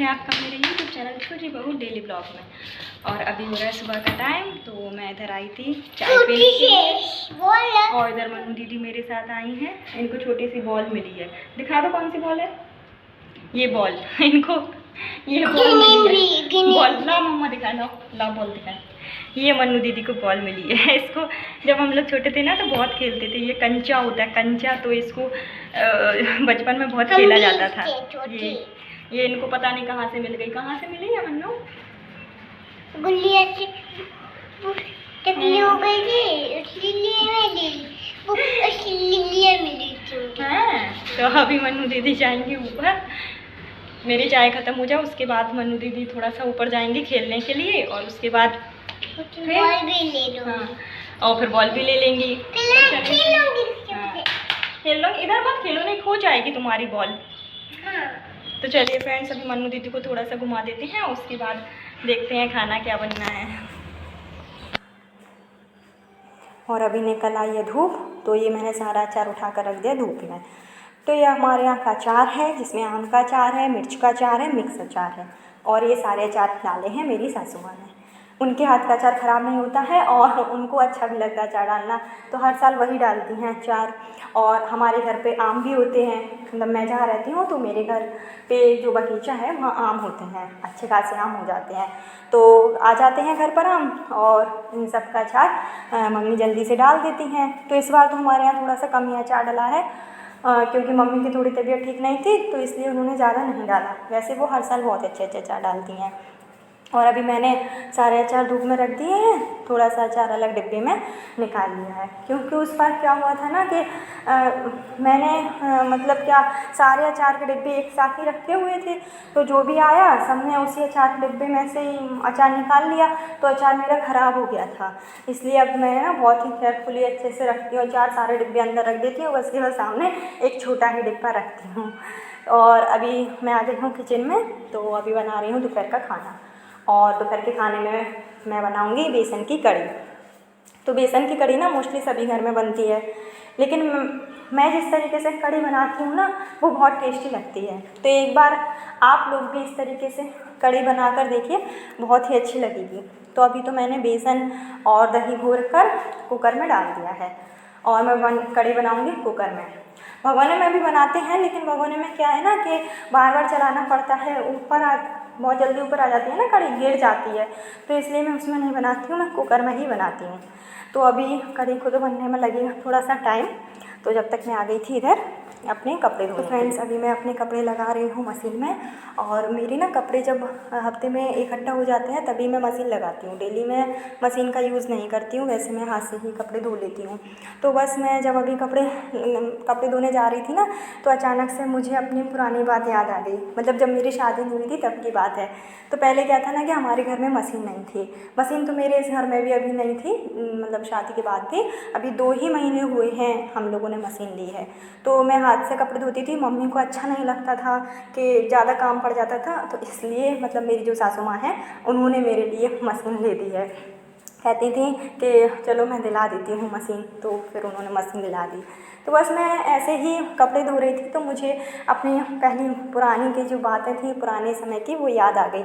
है आपका मेरे यूट्यूब चैनल छोटी बहू डेली ब्लॉग में। और अभी हो रहा है सुबह का टाइम, तो मैं इधर आई थी चाय पीने और इधर मनु दीदी मेरे साथ आई हैं। इनको छोटी सी बॉल मिली है, दिखा दो कौन सी बॉल है ये बॉल। इनको ये बॉल मिली है, बॉल ला मम्मा दिखा, लो ला बॉल दिखा। ये मन्नू दीदी को बॉल मिली है। इसको जब हम लोग छोटे थे ना तो बहुत खेलते थे। ये कंचा होता है, कंचा, तो इसको बचपन में बहुत खेला जाता था। ये इनको पता नहीं कहाँ से मिल गई। कहाँ से मिली है मन्नू? गुल्लिया से टकली हो गई थी, इसलिए मिली थी। हाँ, तो अभी मन्नू दीदी जाएंगी ऊपर, मेरी चाय खत्म हो जाए उसके बाद मन्नू दीदी थोड़ा सा ऊपर जाएंगी खेलने के लिए, और उसके बाद बॉल भी ले लो। हाँ, और फिर बॉल भी ले लेंगी। खेलूंगी। खेल लो, इधर मत खेलो, नहीं खो जाएगी तुम्हारी बॉल। हाँ। तो चलिए फ्रेंड्स, अभी मन्नू दीदी को थोड़ा सा घुमा देते हैं, उसके बाद देखते हैं खाना क्या बनना है। और अभी निकल आई है धूप, तो ये मैंने सारा अचार उठा कर रख दिया धूप में। तो ये हमारे यहाँ का अचार है, जिसमें आम का अचार है, मिर्च का अचार है, मिक्स अचार है, और ये सारे अचार डाले हैं मेरी सासू माँ ने। उनके हाथ का अचार ख़राब नहीं होता है और उनको अच्छा भी लगता है अचार डालना, तो हर साल वही डालती हैं अचार। और हमारे घर पे आम भी होते हैं, मतलब मैं जहाँ रहती हूँ तो मेरे घर पे जो बगीचा है वहाँ आम होते हैं, अच्छे खासे आम हो जाते हैं, तो आ जाते हैं घर पर आम, और इन सब का अचार मम्मी जल्दी से डाल देती हैं। तो इस बार तो हमारे यहाँ थोड़ा सा कम ही अचार डला है, क्योंकि मम्मी की थोड़ी तबीयत ठीक नहीं थी, तो इसलिए उन्होंने ज़्यादा नहीं डाला। वैसे वो हर साल बहुत अच्छे अच्छे अचार डालती हैं। और अभी मैंने सारे अचार धूप में रख दिए हैं, थोड़ा सा अचार अलग डिब्बे में निकाल लिया है, क्योंकि उस बार क्या हुआ था ना कि मैंने मतलब क्या सारे अचार के डिब्बे एक साथ ही रखे हुए थे, तो जो भी आया सबने उसी अचार के डिब्बे में से ही अचार निकाल लिया, तो अचार मेरा ख़राब हो गया था। इसलिए अब मैं ना बहुत ही केयरफुली अच्छे से रखती हूँ अचार, सारे डिब्बे अंदर रख देती हूँ, उसके बाद सामने एक छोटा ही डिब्बा रखती हूँ। और अभी मैं आ गई हूँ किचन में, तो अभी बना रही हूँ दोपहर का खाना। और दोपहर के खाने में मैं बनाऊंगी बेसन की कढ़ी। तो बेसन की कढ़ी ना मोस्टली सभी घर में बनती है, लेकिन मैं जिस तरीके से कढ़ी बनाती हूँ ना वो बहुत टेस्टी लगती है। तो एक बार आप लोग भी इस तरीके से कढ़ी बनाकर देखिए, बहुत ही अच्छी लगेगी। तो अभी तो मैंने बेसन और दही घोल कर कुकर में डाल दिया है, और मैं कढ़ी बनाऊँगी कुकर में। भगोने में भी बनाते हैं, लेकिन भगोने में क्या है ना कि बार बार चलाना पड़ता है, बहुत जल्दी ऊपर आ जाती है ना कढ़ी, गिर जाती है, तो इसलिए मैं उसमें नहीं बनाती हूँ, मैं कुकर में ही बनाती हूँ। तो अभी कढ़ी को तो बनने में लगेगा थोड़ा सा टाइम, तो जब तक मैं आ गई थी इधर अपने कपड़े धोने। तो फ्रेंड्स, अभी मैं अपने कपड़े लगा रही हूँ मशीन में, और मेरी ना कपड़े जब हफ्ते में इकट्ठा हो जाते हैं तभी मैं मशीन लगाती हूँ। डेली मैं मशीन का यूज़ नहीं करती हूँ, वैसे मैं हाथ से ही कपड़े धो लेती हूँ। तो बस मैं जब अभी कपड़े धोने जा रही थी ना, तो अचानक से मुझे अपनी पुरानी बात याद आ गई, मतलब जब मेरी शादी हुई थी तब की बात है। तो पहले क्या था ना कि हमारे घर में मशीन नहीं थी, मशीन तो मेरे इस घर में भी अभी नहीं थी, मतलब शादी के बाद थी, अभी 2 ही महीने हुए हैं हम लोगों ने मशीन ली है। तो मैं हाथ से कपड़े धोती थी, मम्मी को अच्छा नहीं लगता था कि ज़्यादा काम पड़ जाता था, तो इसलिए मतलब मेरी जो सासू माँ हैं उन्होंने मेरे लिए मशीन ले दी है। कहती थी कि चलो मैं दिला देती हूँ मशीन, तो फिर उन्होंने मशीन दिला दी। तो बस मैं ऐसे ही कपड़े धो रही थी, तो मुझे अपनी पहली पुरानी की जो बातें थी पुराने समय की वो याद आ गई।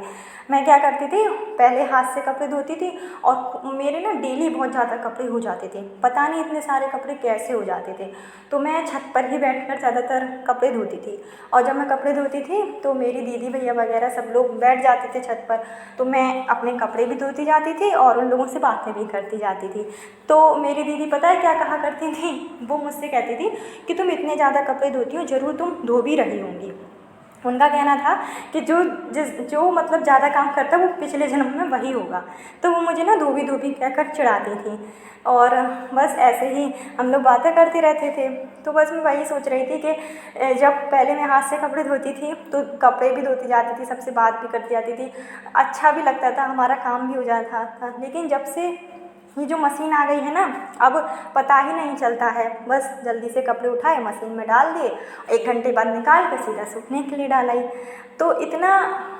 मैं क्या करती थी, पहले हाथ से कपड़े धोती थी, और मेरे ना डेली बहुत ज़्यादा कपड़े हो जाते थे, पता नहीं इतने सारे कपड़े कैसे हो जाते थे। तो मैं छत पर ही बैठकर ज़्यादातर कपड़े धोती थी, और जब मैं कपड़े धोती थी तो मेरी दीदी भैया वगैरह सब लोग बैठ जाते थे छत पर, तो मैं अपने कपड़े भी धोती जाती थी और उन लोगों से बातें भी करती जाती थी। तो मेरी दीदी पता है क्या कहा करती थी, वो मुझसे कहती थी कि तुम इतने ज़्यादा कपड़े धोती हो, ज़रूर तुम धो भी रही होंगी। उनका कहना था कि जो मतलब ज़्यादा काम करता है वो पिछले जन्म में वही होगा। तो वो मुझे ना धोबी धोबी कहकर चिढ़ाती थी, और बस ऐसे ही हम लोग बातें करते रहते थे। तो बस मैं वही सोच रही थी कि जब पहले मैं हाथ से कपड़े धोती थी तो कपड़े भी धोती जाती थी, सबसे बात भी करती जाती थी, अच्छा भी लगता था, हमारा काम भी हो जाता था। लेकिन जब से ये जो मशीन आ गई है ना, अब पता ही नहीं चलता है, बस जल्दी से कपड़े उठाए मशीन में डाल दिए, 1 घंटे बाद निकाल कर सीधा सूखने के लिए डालाई। तो इतना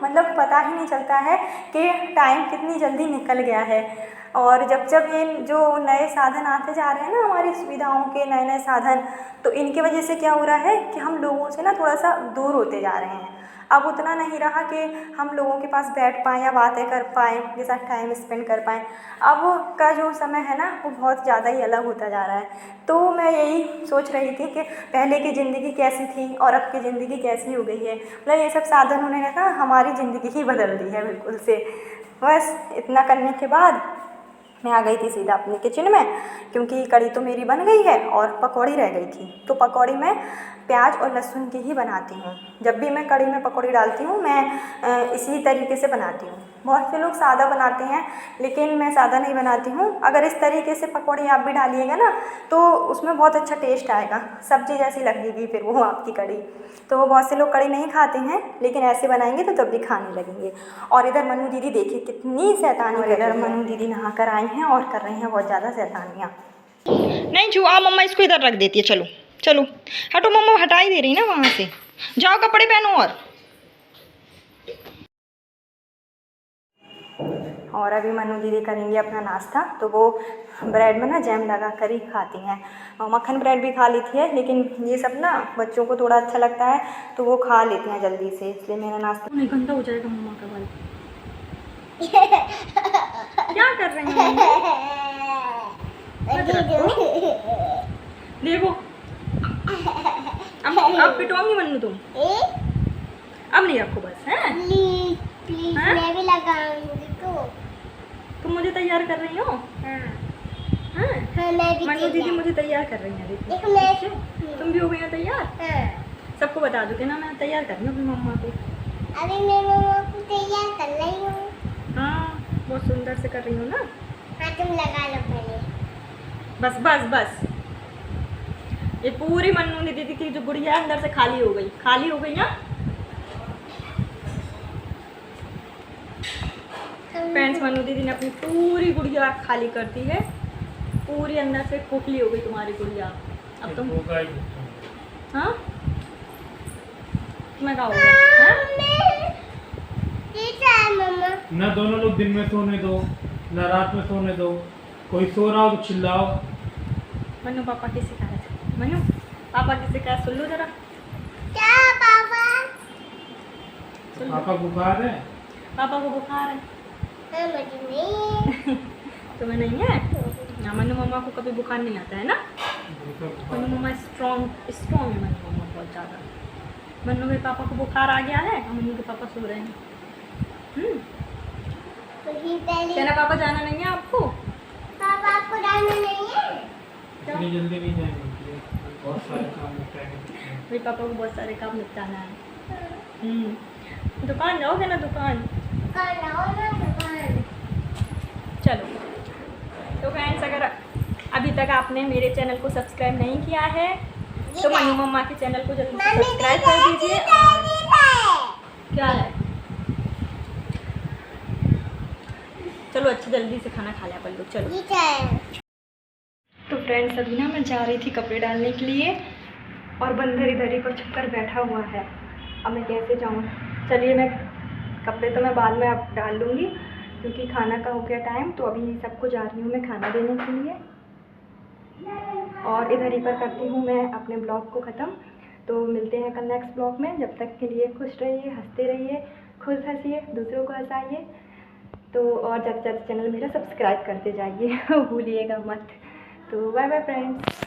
मतलब पता ही नहीं चलता है कि टाइम कितनी जल्दी निकल गया है। और जब जब ये जो नए साधन आते जा रहे हैं ना, हमारी सुविधाओं के नए नए साधन, तो इनकी वजह से क्या हो रहा है कि हम लोगों से ना थोड़ा सा दूर होते जा रहे हैं। अब उतना नहीं रहा कि हम लोगों के पास बैठ पाएँ या बातें कर पाएँ, उनके साथ टाइम स्पेंड कर पाएँ। अब का जो समय है ना वो बहुत ज़्यादा ही अलग होता जा रहा है। तो मैं यही सोच रही थी कि पहले की ज़िंदगी कैसी थी और अब की ज़िंदगी कैसी हो गई है। मतलब ये सब साधनों ने ना हमारी ज़िंदगी ही बदल दी है बिल्कुल से। बस इतना करने के बाद मैं आ गई थी सीधा अपने किचन में, क्योंकि कढ़ी तो मेरी बन गई है और पकौड़ी रह गई थी। तो पकौड़ी मैं प्याज और लहसुन की ही बनाती हूँ। जब भी मैं कढ़ी में पकौड़ी डालती हूँ मैं इसी तरीके से बनाती हूँ। बहुत से लोग सादा बनाते हैं, लेकिन मैं सादा नहीं बनाती हूँ। अगर इस तरीके से पकौड़ी आप भी डालिएगा ना तो उसमें बहुत अच्छा टेस्ट आएगा, सब्ज़ी जैसी लगेगी फिर वो आपकी कढ़ी। तो बहुत से लोग कढ़ी नहीं खाते हैं, लेकिन ऐसे बनाएंगे तो तब भी खाने लगेंगे। और इधर मनु दीदी देखिए कितनी शैतानी कर रही है। इधर मनु दीदी नहा कर आई हैं और कर रही हैं बहुत ज़्यादा शैतानियाँ। नहीं छू, आ मम्मा इसको इधर रख देती है। चलो चलो हटो, मम्मा हटा ही दे रही ना वहाँ से। जाओ कपड़े पहनो। और अभी मनु दीदी करेंगी अपना नाश्ता। तो वो ब्रेड में ना जैम लगा कर ही खाती हैं। और मक्खन ब्रेड भी खा लेती है, लेकिन ये सब ना बच्चों को थोड़ा अच्छा लगता है तो वो खा लेती हैं जल्दी से, इसलिए मेरा नाश्ता नहीं गंदा हो जाएगा। मम्मा का बाल क्या कर रहे हैं? देखो अब पिटवाऊंगी मन्नू तुम। अब नहीं रखो बस है। प्लीज मैं भी लगाऊंगी तो। तुम मुझे तैयार कर रही हो? हाँ हाँ मन्नू दीदी मुझे तैयार कर रही हैं। देखो मैं तुम भी हो गई हो तैयार? हाँ। सबको बता दो कि ना मैं तैयार कर रही हूँ अपनी मम्मा को। अभी मैं मम्मा को तैयार कर रही हूँ। हाँ बहुत सुंदर से कर रही हूँ ना। हाँ तुम लगा लो पहले। बस बस बस ये पूरी मन्नू दीदी की जो गुड़िया है अंदर से खाली हो गई ना। फ्रेंड्स मन्नू दीदी ने अपनी पूरी गुड़िया खाली कर दी है। पूरी अंदर से खोखली हो गई तुम्हारी गुड़िया। अब तुम हाँ मैं क्या हो गया? मम्मा ना दोनों लोग दिन में सोने दो ना रात में सोने दो। कोई सो रहा हो तो चिल्लाओ। मन्नू पापा की शिकायत, मन्नू पापा की शिकायत सुन लो जरा। क्या पापा? सुन लो। पापा बुखार है? पापा को बुखार है। हाँ, मुझे नहीं। तुम्हें नहीं है? ना मन्नू मम्मा को कभी बुखार नहीं आता है ना। मन्नू मम्मा स्ट्रॉन्ग है। मन्नू मम्मा बहुत ज़्यादा। मन्नू के पापा को बुखार आ गया है और मन्नू के पापा सो रहे हैं। कहना पापा जाना नहीं है आपको? पापा आपको जाना नहीं है? इतनी जल्दी नहीं जाएंगे, बहुत सारे काम निपटाएंगे। मेरे पापा को बहुत सारे काम निपटाना है। दुकान जाओगे ना? दुकान चलो। तो फ्रेंड्स अगर अभी तक आपने मेरे चैनल को सब्सक्राइब नहीं किया है तो मनु मम्मा के चैनल को जल्दी से सब्सक्राइब कर दीजिए। क्या है? चलो अच्छी जल्दी से खाना खा लिया अपन लोग। चलो। तो फ्रेंड्स अभी ना मैं जा रही थी कपड़े डालने के लिए और बंदर इधर ही पर छुपकर बैठा हुआ है। अब मैं कैसे जाऊँ? चलिए मैं कपड़े तो मैं बाद में अब डाल लूँगी क्योंकि खाना का हो गया टाइम। तो अभी सबको जा रही हूँ मैं खाना देने के लिए और इधर ही पर करती हूँ मैं अपने ब्लॉग को ख़त्म। तो मिलते हैं कल नेक्स्ट ब्लॉग में। जब तक के लिए खुश रहिए, हंसते रहिए, खुद हंसिए, दूसरों को हंसाइए। तो और ज़्यादा से ज़्यादा चैनल मेरा सब्सक्राइब करते जाइए भूलिएगा मत। तो बाय बाय फ्रेंड्स।